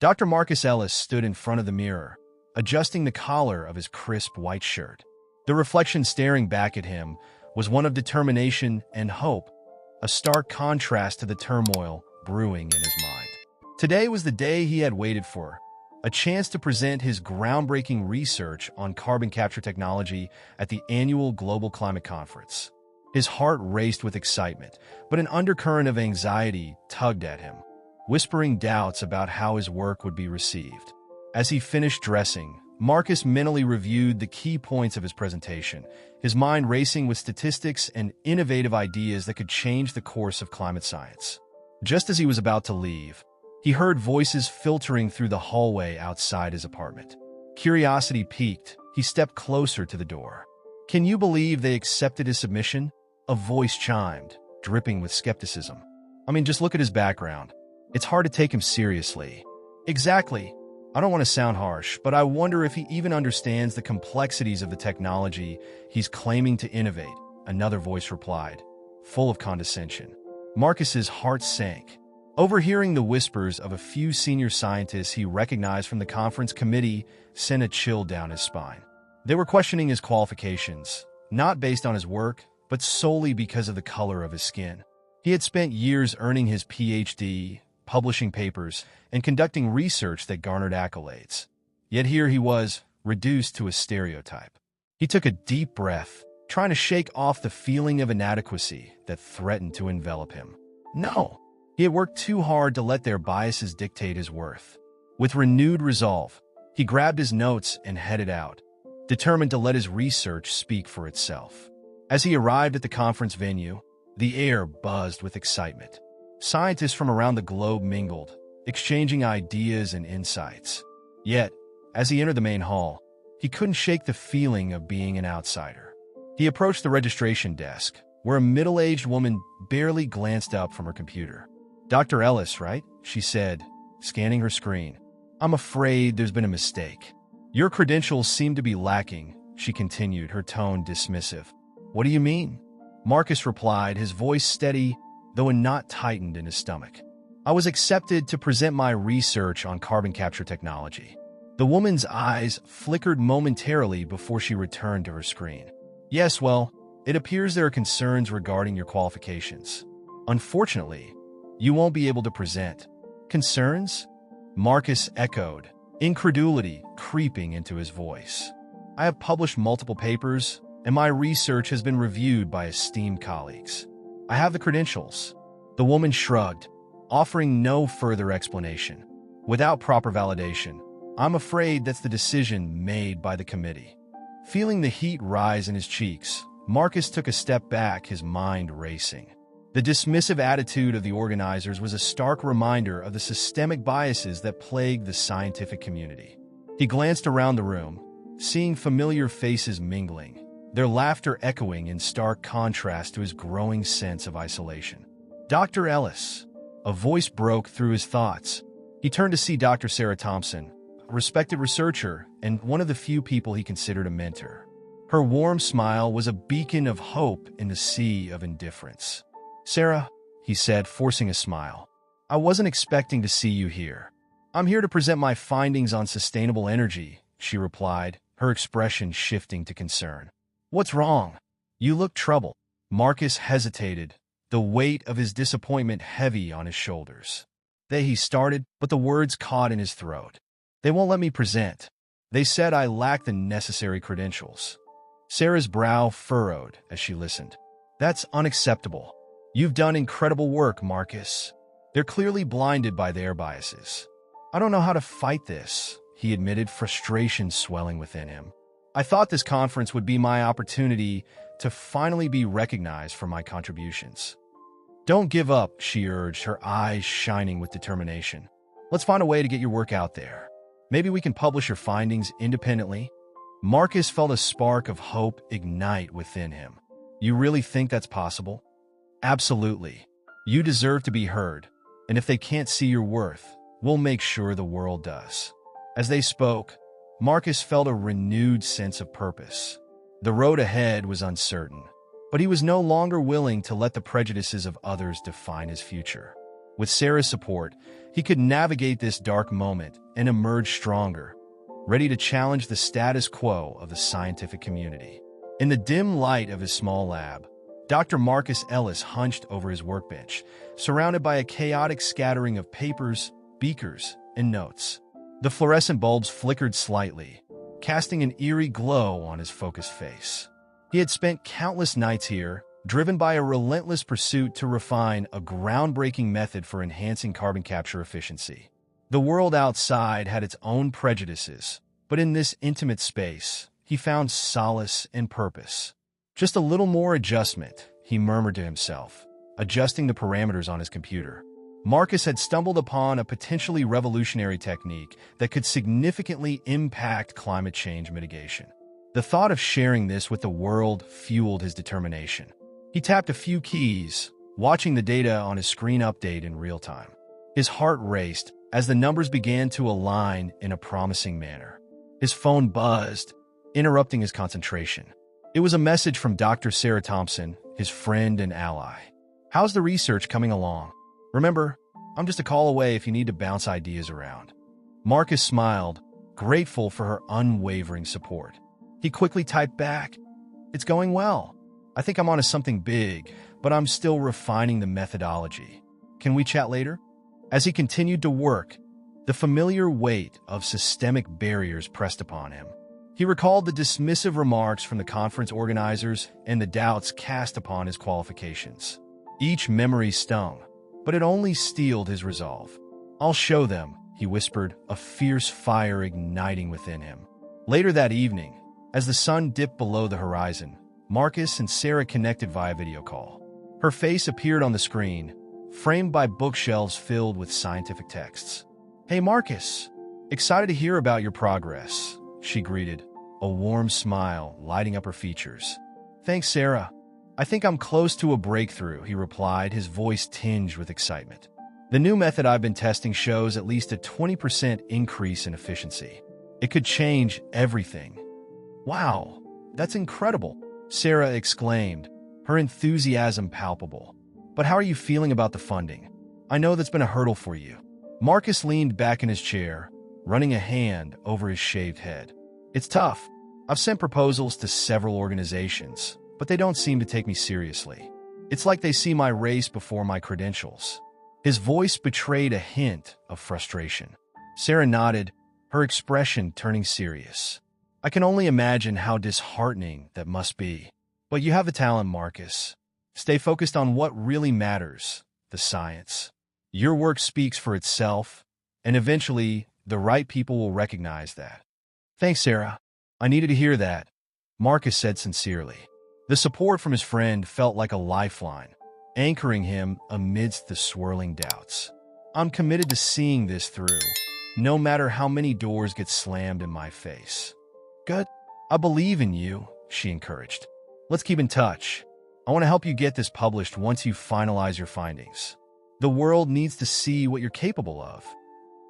Dr. Marcus Ellis stood in front of the mirror, adjusting the collar of his crisp white shirt. The reflection staring back at him was one of determination and hope, a stark contrast to the turmoil brewing in his mind. Today was the day he had waited for, a chance to present his groundbreaking research on carbon capture technology at the annual Global Climate Conference. His heart raced with excitement, but an undercurrent of anxiety tugged at him, whispering doubts about how his work would be received. As he finished dressing, Marcus mentally reviewed the key points of his presentation, his mind racing with statistics and innovative ideas that could change the course of climate science. Just as he was about to leave, he heard voices filtering through the hallway outside his apartment. Curiosity piqued, he stepped closer to the door. "Can you believe they accepted his submission?" A voice chimed, dripping with skepticism. Just look at his background. It's hard to take him seriously." "Exactly. I don't want to sound harsh, but I wonder if he even understands the complexities of the technology he's claiming to innovate," another voice replied, full of condescension. Marcus's heart sank. Overhearing the whispers of a few senior scientists he recognized from the conference committee sent a chill down his spine. They were questioning his qualifications, not based on his work, but solely because of the color of his skin. He had spent years earning his PhD, publishing papers, and conducting research that garnered accolades. Yet here he was, reduced to a stereotype. He took a deep breath, trying to shake off the feeling of inadequacy that threatened to envelop him. No, he had worked too hard to let their biases dictate his worth. With renewed resolve, he grabbed his notes and headed out, determined to let his research speak for itself. As he arrived at the conference venue, the air buzzed with excitement. Scientists from around the globe mingled, exchanging ideas and insights. Yet, as he entered the main hall, he couldn't shake the feeling of being an outsider. He approached the registration desk, where a middle-aged woman barely glanced up from her computer. "Dr. Ellis, right?" she said, scanning her screen. "I'm afraid there's been a mistake. Your credentials seem to be lacking," she continued, her tone dismissive. "What do you mean?" Marcus replied, his voice steady, though a knot tightened in his stomach. "I was accepted to present my research on carbon capture technology." The woman's eyes flickered momentarily before she returned to her screen. "Yes, well, it appears there are concerns regarding your qualifications. Unfortunately, you won't be able to present." "Concerns?" Marcus echoed, incredulity creeping into his voice. "I have published multiple papers, and my research has been reviewed by esteemed colleagues. I have the credentials." The woman shrugged, offering no further explanation. "Without proper validation, I'm afraid that's the decision made by the committee." Feeling the heat rise in his cheeks, Marcus took a step back, his mind racing. The dismissive attitude of the organizers was a stark reminder of the systemic biases that plague the scientific community. He glanced around the room, seeing familiar faces mingling, their laughter echoing in stark contrast to his growing sense of isolation. "Dr. Ellis." A voice broke through his thoughts. He turned to see Dr. Sarah Thompson, a respected researcher and one of the few people he considered a mentor. Her warm smile was a beacon of hope in the sea of indifference. "Sarah," he said, forcing a smile, "I wasn't expecting to see you here." "I'm here to present my findings on sustainable energy," she replied, her expression shifting to concern. "What's wrong? You look troubled." Marcus hesitated, the weight of his disappointment heavy on his shoulders. He started, but the words caught in his throat. "They won't let me present. They said I lack the necessary credentials." Sarah's brow furrowed as she listened. "That's unacceptable. You've done incredible work, Marcus. They're clearly blinded by their biases." "I don't know how to fight this," he admitted, frustration swelling within him. "I thought this conference would be my opportunity to finally be recognized for my contributions." "Don't give up," she urged, her eyes shining with determination. "Let's find a way to get your work out there. Maybe we can publish your findings independently." Marcus felt a spark of hope ignite within him. "You really think that's possible?" "Absolutely. You deserve to be heard, and if they can't see your worth, we'll make sure the world does." As they spoke, Marcus felt a renewed sense of purpose. The road ahead was uncertain, but he was no longer willing to let the prejudices of others define his future. With Sarah's support, he could navigate this dark moment and emerge stronger, ready to challenge the status quo of the scientific community. In the dim light of his small lab, Dr. Marcus Ellis hunched over his workbench, surrounded by a chaotic scattering of papers, beakers, and notes. The fluorescent bulbs flickered slightly, casting an eerie glow on his focused face. He had spent countless nights here, driven by a relentless pursuit to refine a groundbreaking method for enhancing carbon capture efficiency. The world outside had its own prejudices, but in this intimate space, he found solace and purpose. Just a little more adjustment, he murmured to himself, adjusting the parameters on his computer. Marcus had stumbled upon a potentially revolutionary technique that could significantly impact climate change mitigation. The thought of sharing this with the world fueled his determination. He tapped a few keys, watching the data on his screen update in real time. His heart raced as the numbers began to align in a promising manner. His phone buzzed, interrupting his concentration. It was a message from Dr. Sarah Thompson, his friend and ally. "How's the research coming along? Remember, I'm just a call away if you need to bounce ideas around." Marcus smiled, grateful for her unwavering support. He quickly typed back, "It's going well. I think I'm onto something big, but I'm still refining the methodology. Can we chat later?" As he continued to work, the familiar weight of systemic barriers pressed upon him. He recalled the dismissive remarks from the conference organizers and the doubts cast upon his qualifications. Each memory stung, but it only steeled his resolve. "I'll show them," he whispered, a fierce fire igniting within him. Later that evening, as the sun dipped below the horizon, Marcus and Sarah connected via video call. Her face appeared on the screen, framed by bookshelves filled with scientific texts. "Hey Marcus, excited to hear about your progress," she greeted, a warm smile lighting up her features. "Thanks, Sarah. I think I'm close to a breakthrough," he replied, his voice tinged with excitement. "The new method I've been testing shows at least a 20% increase in efficiency. It could change everything." "Wow, that's incredible," Sarah exclaimed, her enthusiasm palpable. "But how are you feeling about the funding? I know that's been a hurdle for you." Marcus leaned back in his chair, running a hand over his shaved head. "It's tough. I've sent proposals to several organizations, but they don't seem to take me seriously. It's like they see my race before my credentials." His voice betrayed a hint of frustration. Sarah nodded, her expression turning serious. "I can only imagine how disheartening that must be. But you have the talent, Marcus. Stay focused on what really matters, the science. Your work speaks for itself, and eventually, the right people will recognize that." "Thanks, Sarah. I needed to hear that," Marcus said sincerely. The support from his friend felt like a lifeline, anchoring him amidst the swirling doubts. "I'm committed to seeing this through, no matter how many doors get slammed in my face." "Good. I believe in you," she encouraged. "Let's keep in touch. I want to help you get this published once you finalize your findings. The world needs to see what you're capable of."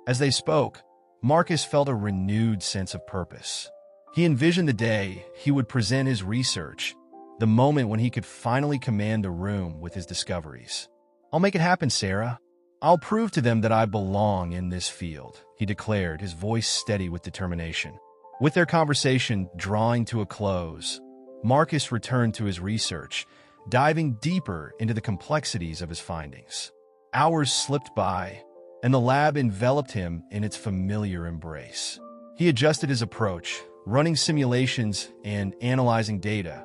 As they spoke, Marcus felt a renewed sense of purpose. He envisioned the day he would present his research, the moment when he could finally command the room with his discoveries. "I'll make it happen, Sarah. I'll prove to them that I belong in this field," he declared, his voice steady with determination. With their conversation drawing to a close, Marcus returned to his research, diving deeper into the complexities of his findings. Hours slipped by, and the lab enveloped him in its familiar embrace. He adjusted his approach, running simulations and analyzing data,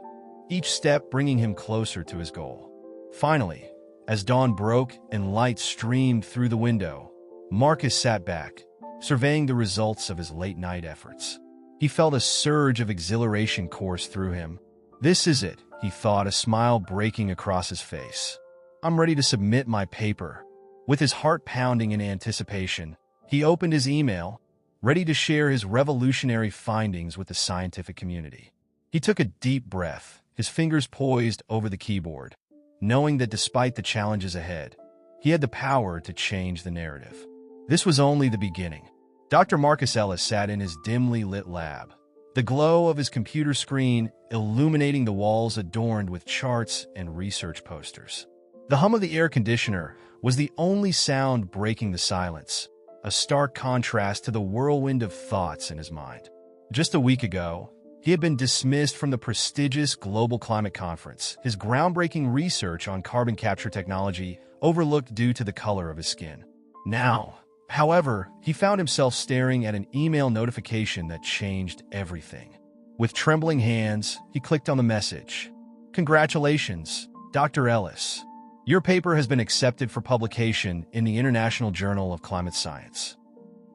each step bringing him closer to his goal. Finally, as dawn broke and light streamed through the window, Marcus sat back, surveying the results of his late-night efforts. He felt a surge of exhilaration course through him. "This is it," he thought, a smile breaking across his face. "I'm ready to submit my paper." With his heart pounding in anticipation, he opened his email, ready to share his revolutionary findings with the scientific community. He took a deep breath, his fingers poised over the keyboard, knowing that despite the challenges ahead, he had the power to change the narrative. This was only the beginning. Dr. Marcus Ellis sat in his dimly lit lab, the glow of his computer screen illuminating the walls adorned with charts and research posters. The hum of the air conditioner was the only sound breaking the silence, a stark contrast to the whirlwind of thoughts in his mind. Just a week ago, he had been dismissed from the prestigious Global Climate Conference, his groundbreaking research on carbon capture technology overlooked due to the color of his skin. Now, however, he found himself staring at an email notification that changed everything. With trembling hands, he clicked on the message. "Congratulations, Dr. Ellis. Your paper has been accepted for publication in the International Journal of Climate Science."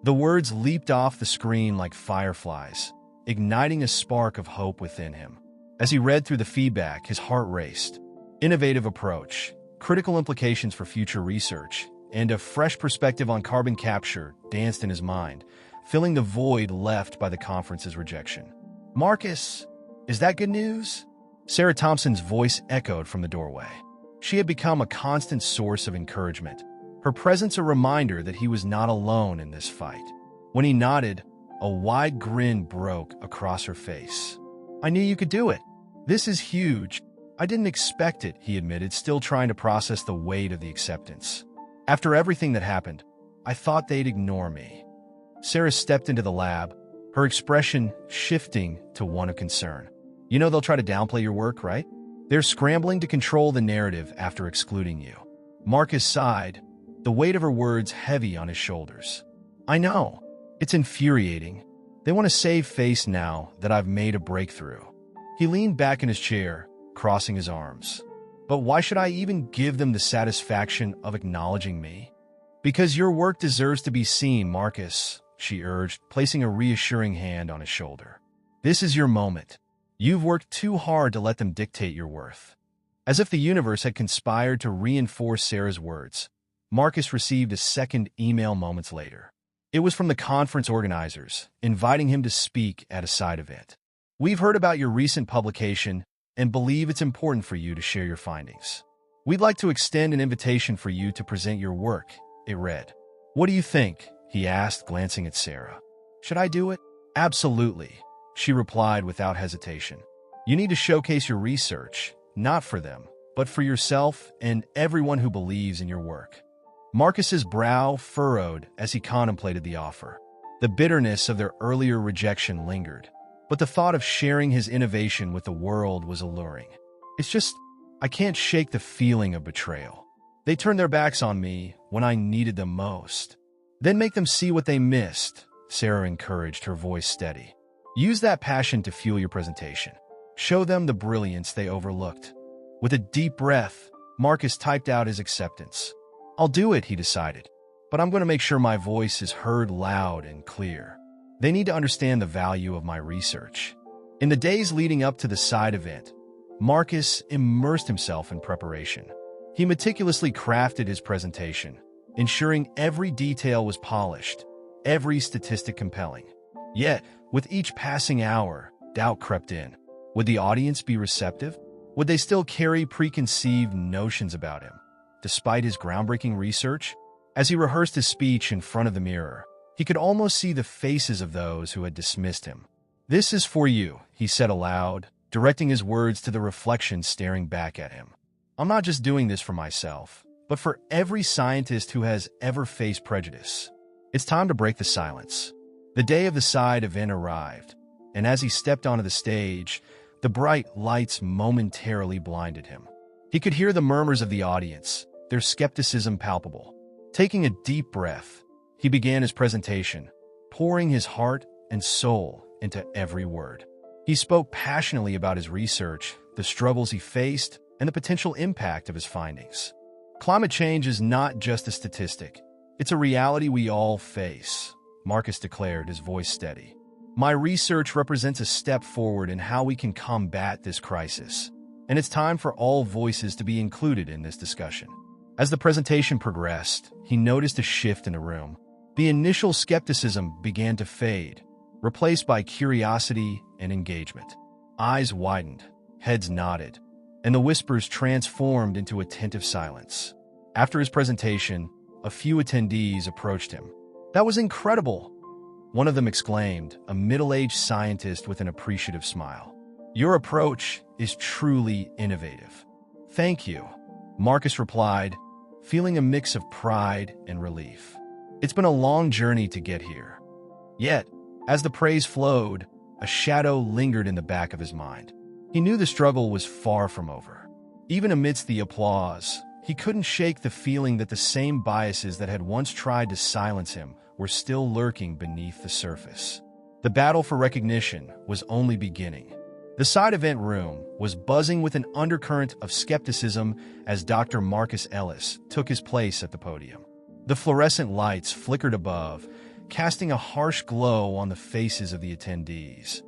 The words leaped off the screen like fireflies, igniting a spark of hope within him. As he read through the feedback, his heart raced. Innovative approach, critical implications for future research, and a fresh perspective on carbon capture danced in his mind, filling the void left by the conference's rejection. "Marcus, is that good news?" Sarah Thompson's voice echoed from the doorway. She had become a constant source of encouragement, her presence a reminder that he was not alone in this fight. When he nodded, a wide grin broke across her face. "I knew you could do it. This is huge. I didn't expect it," he admitted, still trying to process the weight of the acceptance. "After everything that happened, I thought they'd ignore me." Sarah stepped into the lab, her expression shifting to one of concern. "You know they'll try to downplay your work, right? They're scrambling to control the narrative after excluding you." Marcus sighed, the weight of her words heavy on his shoulders. "I know. It's infuriating. They want to save face now that I've made a breakthrough." He leaned back in his chair, crossing his arms. "But why should I even give them the satisfaction of acknowledging me?" "Because your work deserves to be seen, Marcus," she urged, placing a reassuring hand on his shoulder. "This is your moment. You've worked too hard to let them dictate your worth." As if the universe had conspired to reinforce Sarah's words, Marcus received a second email moments later. It was from the conference organizers, inviting him to speak at a side event. "We've heard about your recent publication and believe it's important for you to share your findings. We'd like to extend an invitation for you to present your work," it read. "What do you think?" he asked, glancing at Sarah. "Should I do it?" "Absolutely," she replied without hesitation. "You need to showcase your research, not for them, but for yourself and everyone who believes in your work." Marcus's brow furrowed as he contemplated the offer. The bitterness of their earlier rejection lingered, but the thought of sharing his innovation with the world was alluring. "It's just, I can't shake the feeling of betrayal. They turned their backs on me when I needed them most." "Then make them see what they missed," Sarah encouraged, her voice steady. "Use that passion to fuel your presentation. Show them the brilliance they overlooked." With a deep breath, Marcus typed out his acceptance. "I'll do it," he decided, "but I'm going to make sure my voice is heard loud and clear. They need to understand the value of my research." In the days leading up to the side event, Marcus immersed himself in preparation. He meticulously crafted his presentation, ensuring every detail was polished, every statistic compelling. Yet, with each passing hour, doubt crept in. Would the audience be receptive? Would they still carry preconceived notions about him? Despite his groundbreaking research, as he rehearsed his speech in front of the mirror, he could almost see the faces of those who had dismissed him. "This is for you," he said aloud, directing his words to the reflection staring back at him. "I'm not just doing this for myself, but for every scientist who has ever faced prejudice." It's time to break the silence. The day of the side event arrived, and as he stepped onto the stage, the bright lights momentarily blinded him. He could hear the murmurs of the audience, their skepticism palpable. Taking a deep breath, he began his presentation, pouring his heart and soul into every word. He spoke passionately about his research, the struggles he faced, and the potential impact of his findings. "Climate change is not just a statistic. It's a reality we all face," Marcus declared, his voice steady. "My research represents a step forward in how we can combat this crisis, and it's time for all voices to be included in this discussion." As the presentation progressed, he noticed a shift in the room. The initial skepticism began to fade, replaced by curiosity and engagement. Eyes widened, heads nodded, and the whispers transformed into attentive silence. After his presentation, a few attendees approached him. "That was incredible," one of them exclaimed, a middle-aged scientist with an appreciative smile. "Your approach is truly innovative." "Thank you," Marcus replied, feeling a mix of pride and relief. It's been a long journey to get here. Yet, as the praise flowed, a shadow lingered in the back of his mind. He knew the struggle was far from over. Even amidst the applause, he couldn't shake the feeling that the same biases that had once tried to silence him were still lurking beneath the surface. The battle for recognition was only beginning. The side event room was buzzing with an undercurrent of skepticism as Dr. Marcus Ellis took his place at the podium. The fluorescent lights flickered above, casting a harsh glow on the faces of the attendees,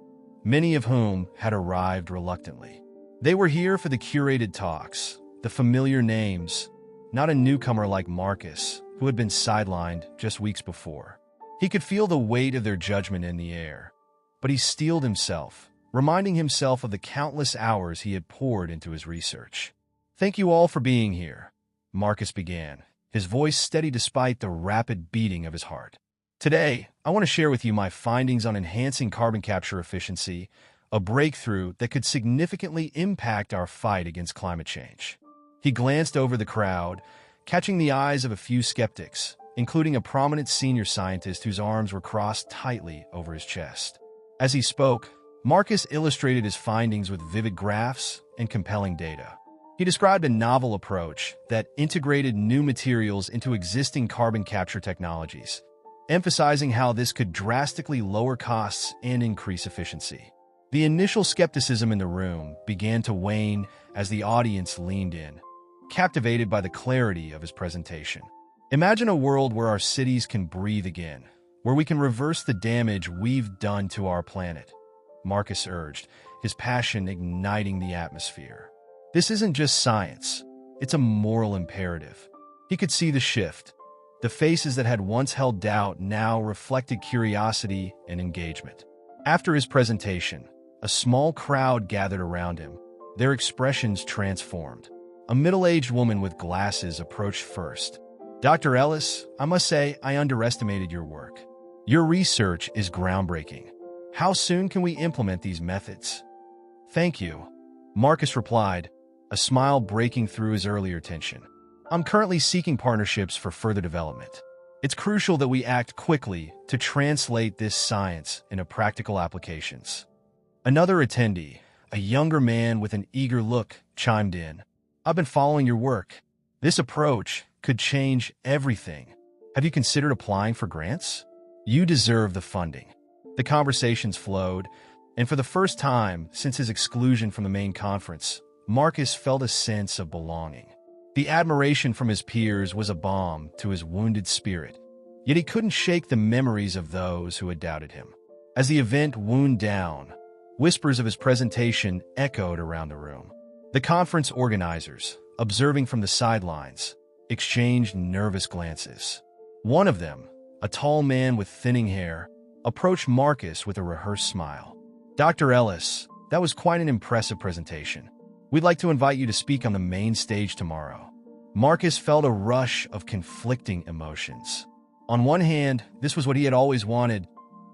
many of whom had arrived reluctantly. They were here for the curated talks, the familiar names, not a newcomer like Marcus, who had been sidelined just weeks before. He could feel the weight of their judgment in the air, but he steeled himself, reminding himself of the countless hours he had poured into his research. "Thank you all for being here," Marcus began, his voice steady despite the rapid beating of his heart. "Today, I want to share with you my findings on enhancing carbon capture efficiency, a breakthrough that could significantly impact our fight against climate change." He glanced over the crowd, catching the eyes of a few skeptics, including a prominent senior scientist whose arms were crossed tightly over his chest. As he spoke, Marcus illustrated his findings with vivid graphs and compelling data. He described a novel approach that integrated new materials into existing carbon capture technologies, emphasizing how this could drastically lower costs and increase efficiency. The initial skepticism in the room began to wane as the audience leaned in, captivated by the clarity of his presentation. "Imagine a world where our cities can breathe again, where we can reverse the damage we've done to our planet," Marcus urged, his passion igniting the atmosphere. This isn't just science, it's a moral imperative. He could see the shift. The faces that had once held doubt now reflected curiosity and engagement. After his presentation, a small crowd gathered around him, their expressions transformed. A middle-aged woman with glasses approached first. "Dr. Ellis, I must say I underestimated your work. Your research is groundbreaking. How soon can we implement these methods?" "Thank you," Marcus replied, a smile breaking through his earlier tension. "I'm currently seeking partnerships for further development. It's crucial that we act quickly to translate this science into practical applications." Another attendee, a younger man with an eager look, chimed in. "I've been following your work. This approach could change everything. Have you considered applying for grants? You deserve the funding." The conversations flowed, and for the first time since his exclusion from the main conference, Marcus felt a sense of belonging. The admiration from his peers was a balm to his wounded spirit, yet he couldn't shake the memories of those who had doubted him. As the event wound down, whispers of his presentation echoed around the room. The conference organizers, observing from the sidelines, exchanged nervous glances. One of them, a tall man with thinning hair, approached Marcus with a rehearsed smile. "Dr. Ellis, that was quite an impressive presentation. We'd like to invite you to speak on the main stage tomorrow." Marcus felt a rush of conflicting emotions. On one hand, this was what he had always wanted,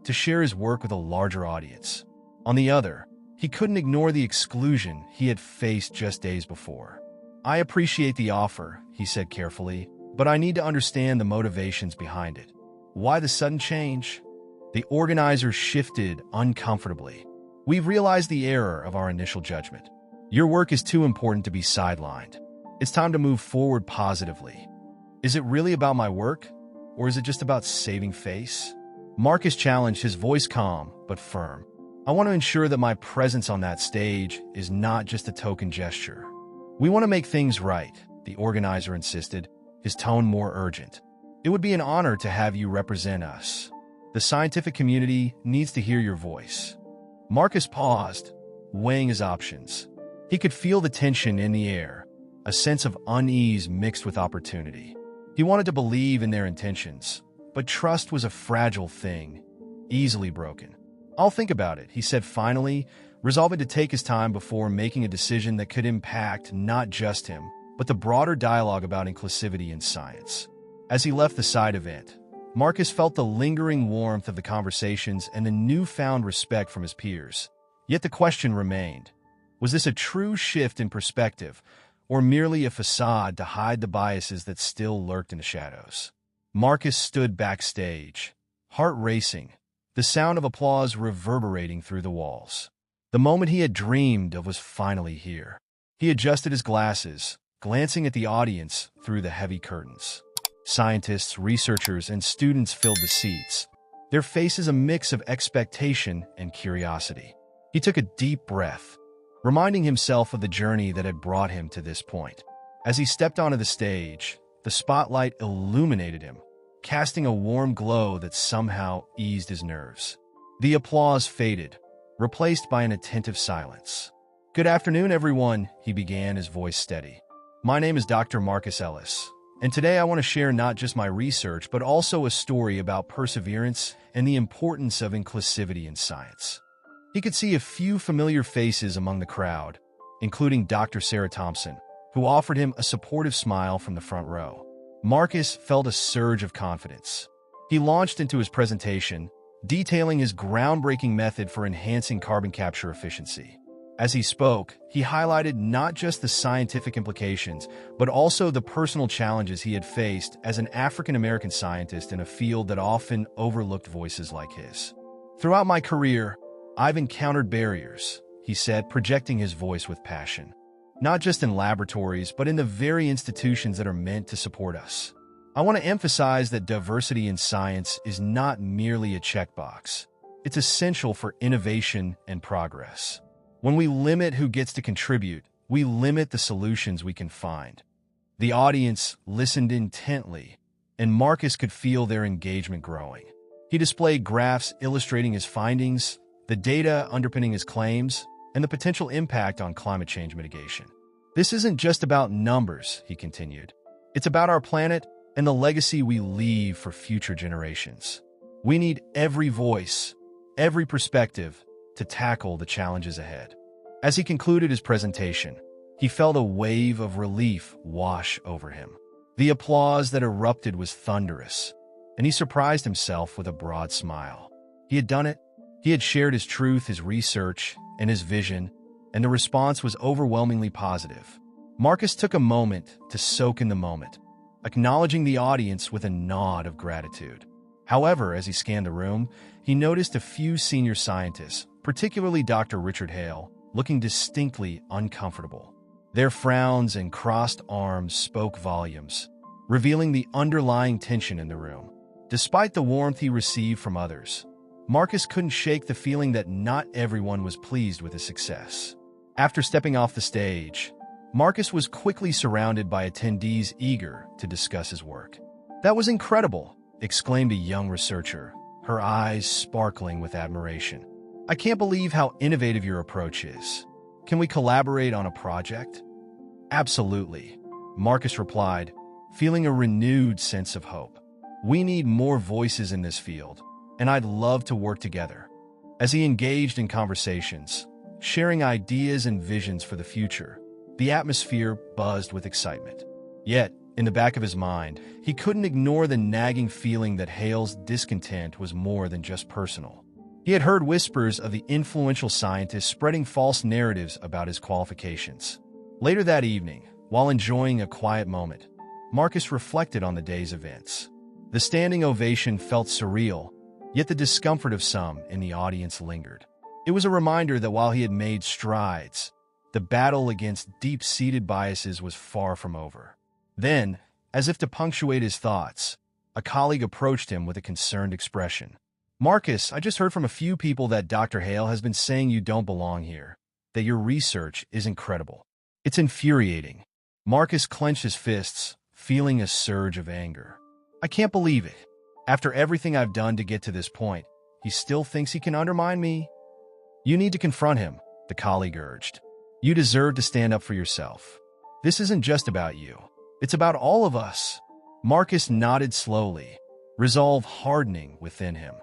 to share his work with a larger audience. On the other, he couldn't ignore the exclusion he had faced just days before. "I appreciate the offer," he said carefully, "but I need to understand the motivations behind it. Why the sudden change?" The organizers shifted uncomfortably. "We've realized the error of our initial judgment. Your work is too important to be sidelined. It's time to move forward positively." "Is it really about my work, or is it just about saving face?" Marcus challenged, his voice calm but firm. "I want to ensure that my presence on that stage is not just a token gesture. We want to make things right," the organizer insisted, his tone more urgent. "It would be an honor to have you represent us. The scientific community needs to hear your voice." Marcus paused, weighing his options. He could feel the tension in the air, a sense of unease mixed with opportunity. He wanted to believe in their intentions, but trust was a fragile thing, easily broken. "I'll think about it," he said finally, resolving to take his time before making a decision that could impact not just him, but the broader dialogue about inclusivity in science. As he left the side event, Marcus felt the lingering warmth of the conversations and the newfound respect from his peers. Yet the question remained, was this a true shift in perspective, or merely a facade to hide the biases that still lurked in the shadows. Marcus stood backstage, heart racing, the sound of applause reverberating through the walls. The moment he had dreamed of was finally here. He adjusted his glasses, glancing at the audience through the heavy curtains. Scientists, researchers, and students filled the seats, their faces a mix of expectation and curiosity. He took a deep breath, reminding himself of the journey that had brought him to this point. As he stepped onto the stage, the spotlight illuminated him, casting a warm glow that somehow eased his nerves. The applause faded, replaced by an attentive silence. "Good afternoon, everyone," he began, his voice steady. "My name is Dr. Marcus Ellis, and today I want to share not just my research, but also a story about perseverance and the importance of inclusivity in science." He could see a few familiar faces among the crowd, including Dr. Sarah Thompson, who offered him a supportive smile from the front row. Marcus felt a surge of confidence. He launched into his presentation, detailing his groundbreaking method for enhancing carbon capture efficiency. As he spoke, he highlighted not just the scientific implications, but also the personal challenges he had faced as an African-American scientist in a field that often overlooked voices like his. "Throughout my career, I've encountered barriers," he said, projecting his voice with passion. "Not just in laboratories, but in the very institutions that are meant to support us. I want to emphasize that diversity in science is not merely a checkbox. It's essential for innovation and progress. When we limit who gets to contribute, we limit the solutions we can find." The audience listened intently, and Marcus could feel their engagement growing. He displayed graphs illustrating his findings, the data underpinning his claims, and the potential impact on climate change mitigation. "This isn't just about numbers," he continued. "It's about our planet and the legacy we leave for future generations. We need every voice, every perspective, to tackle the challenges ahead." As he concluded his presentation, he felt a wave of relief wash over him. The applause that erupted was thunderous, and he surprised himself with a broad smile. He had done it. He had shared his truth, his research, and his vision, and the response was overwhelmingly positive. Marcus took a moment to soak in the moment, acknowledging the audience with a nod of gratitude. However, as he scanned the room, he noticed a few senior scientists, particularly Dr. Richard Hale, looking distinctly uncomfortable. Their frowns and crossed arms spoke volumes, revealing the underlying tension in the room. Despite the warmth he received from others, Marcus couldn't shake the feeling that not everyone was pleased with his success. After stepping off the stage, Marcus was quickly surrounded by attendees eager to discuss his work. "That was incredible," exclaimed a young researcher, her eyes sparkling with admiration. "I can't believe how innovative your approach is. Can we collaborate on a project?" "Absolutely," Marcus replied, feeling a renewed sense of hope. "We need more voices in this field, and I'd love to work together." As he engaged in conversations, sharing ideas and visions for the future, the atmosphere buzzed with excitement. Yet, in the back of his mind, he couldn't ignore the nagging feeling that Hale's discontent was more than just personal. He had heard whispers of the influential scientist spreading false narratives about his qualifications. Later that evening, while enjoying a quiet moment, Marcus reflected on the day's events. The standing ovation felt surreal, yet the discomfort of some in the audience lingered. It was a reminder that while he had made strides, the battle against deep-seated biases was far from over. Then, as if to punctuate his thoughts, a colleague approached him with a concerned expression. "Marcus, I just heard from a few people that Dr. Hale has been saying you don't belong here, that your research is incredible. It's infuriating." Marcus clenched his fists, feeling a surge of anger. "I can't believe it. After everything I've done to get to this point, he still thinks he can undermine me?" "You need to confront him," the colleague urged. "You deserve to stand up for yourself. This isn't just about you. It's about all of us." Marcus nodded slowly, resolve hardening within him.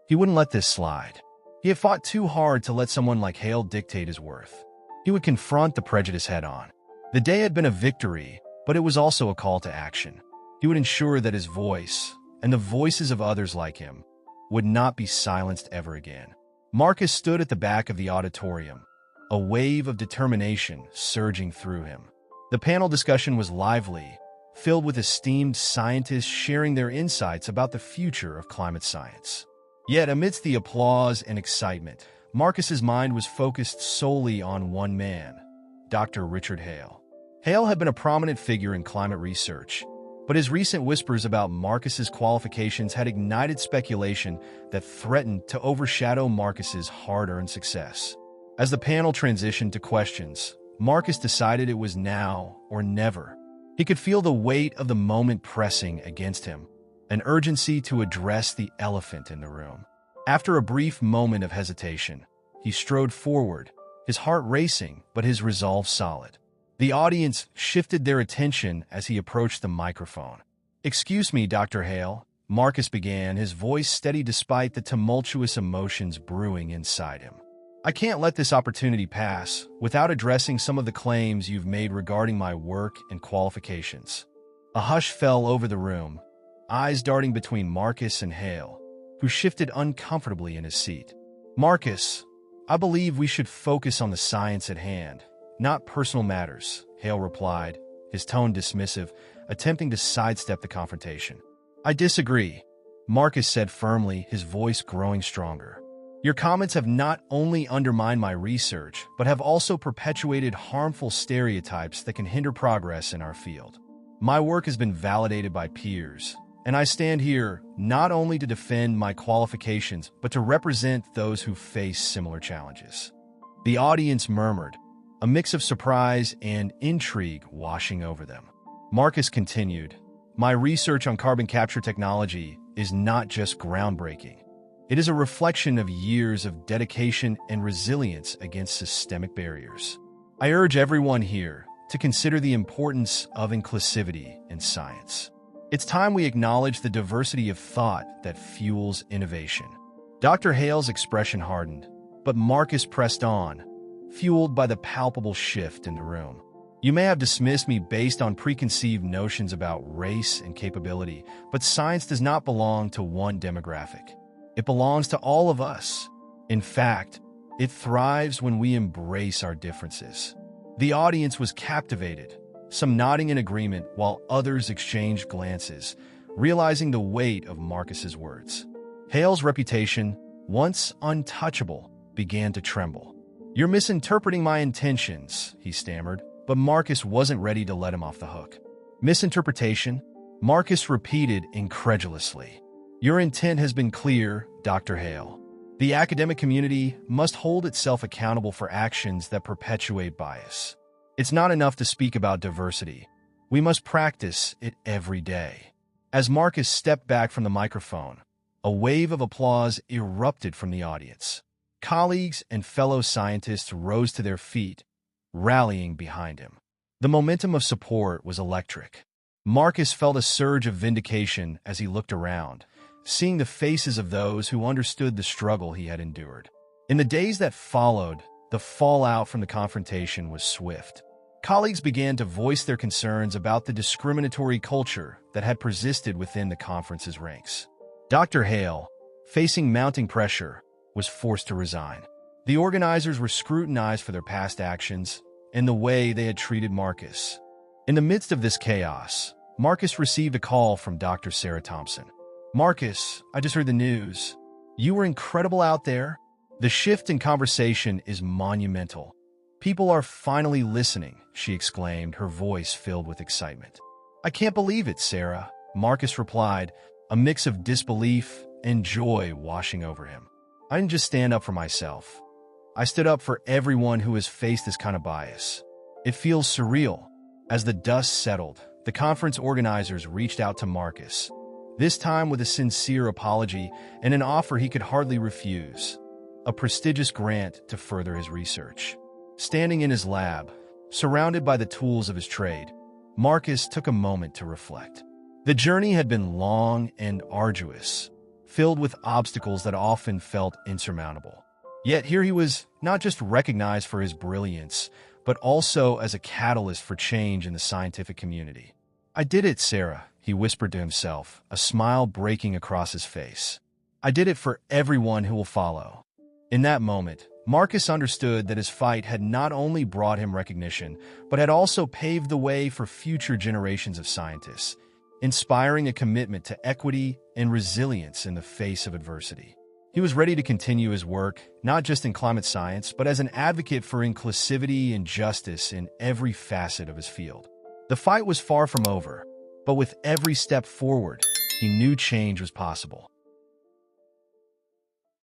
He wouldn't let this slide. He had fought too hard to let someone like Hale dictate his worth. He would confront the prejudice head-on. The day had been a victory, but it was also a call to action. He would ensure that his voice, and the voices of others like him, would not be silenced ever again. Marcus stood at the back of the auditorium, a wave of determination surging through him. The panel discussion was lively, filled with esteemed scientists sharing their insights about the future of climate science. Yet, amidst the applause and excitement, Marcus's mind was focused solely on one man, Dr. Richard Hale. Hale had been a prominent figure in climate research, but his recent whispers about Marcus's qualifications had ignited speculation that threatened to overshadow Marcus's hard-earned success. As the panel transitioned to questions, Marcus decided it was now or never. He could feel the weight of the moment pressing against him, an urgency to address the elephant in the room. After a brief moment of hesitation, he strode forward, his heart racing but his resolve solid. The audience shifted their attention as he approached the microphone. "Excuse me, Dr. Hale," Marcus began, his voice steady despite the tumultuous emotions brewing inside him. "I can't let this opportunity pass without addressing some of the claims you've made regarding my work and qualifications." A hush fell over the room, eyes darting between Marcus and Hale, who shifted uncomfortably in his seat. "Marcus, I believe we should focus on the science at hand, not personal matters," Hale replied, his tone dismissive, attempting to sidestep the confrontation. "I disagree," Marcus said firmly, his voice growing stronger. "Your comments have not only undermined my research, but have also perpetuated harmful stereotypes that can hinder progress in our field. My work has been validated by peers, and I stand here not only to defend my qualifications, but to represent those who face similar challenges." The audience murmured, a mix of surprise and intrigue washing over them. Marcus continued, "My research on carbon capture technology is not just groundbreaking. It is a reflection of years of dedication and resilience against systemic barriers. I urge everyone here to consider the importance of inclusivity in science. It's time we acknowledge the diversity of thought that fuels innovation." Dr. Hale's expression hardened, but Marcus pressed on, fueled by the palpable shift in the room. "You may have dismissed me based on preconceived notions about race and capability, but science does not belong to one demographic. It belongs to all of us. In fact, it thrives when we embrace our differences." The audience was captivated, some nodding in agreement while others exchanged glances, realizing the weight of Marcus's words. Hale's reputation, once untouchable, began to tremble. "You're misinterpreting my intentions," he stammered, but Marcus wasn't ready to let him off the hook. "Misinterpretation?" Marcus repeated incredulously. "Your intent has been clear, Dr. Hale. The academic community must hold itself accountable for actions that perpetuate bias. It's not enough to speak about diversity. We must practice it every day." As Marcus stepped back from the microphone, a wave of applause erupted from the audience. Colleagues and fellow scientists rose to their feet, rallying behind him. The momentum of support was electric. Marcus felt a surge of vindication as he looked around, seeing the faces of those who understood the struggle he had endured. In the days that followed, the fallout from the confrontation was swift. Colleagues began to voice their concerns about the discriminatory culture that had persisted within the conference's ranks. Dr. Hale, facing mounting pressure, was forced to resign. The organizers were scrutinized for their past actions and the way they had treated Marcus. In the midst of this chaos, Marcus received a call from Dr. Sarah Thompson. "Marcus, I just heard the news. You were incredible out there." The shift in conversation is monumental. "People are finally listening," she exclaimed, her voice filled with excitement. "I can't believe it, Sarah," Marcus replied, a mix of disbelief and joy washing over him. "I didn't just stand up for myself. I stood up for everyone who has faced this kind of bias. It feels surreal." As the dust settled, the conference organizers reached out to Marcus, this time with a sincere apology and an offer he could hardly refuse: a prestigious grant to further his research. Standing in his lab, surrounded by the tools of his trade, Marcus took a moment to reflect. The journey had been long and arduous, filled with obstacles that often felt insurmountable. Yet here he was, not just recognized for his brilliance, but also as a catalyst for change in the scientific community. "I did it, Sarah," he whispered to himself, a smile breaking across his face. "I did it for everyone who will follow." In that moment, Marcus understood that his fight had not only brought him recognition, but had also paved the way for future generations of scientists, inspiring a commitment to equity and resilience in the face of adversity. He was ready to continue his work, not just in climate science, but as an advocate for inclusivity and justice in every facet of his field. The fight was far from over, but with every step forward, he knew change was possible.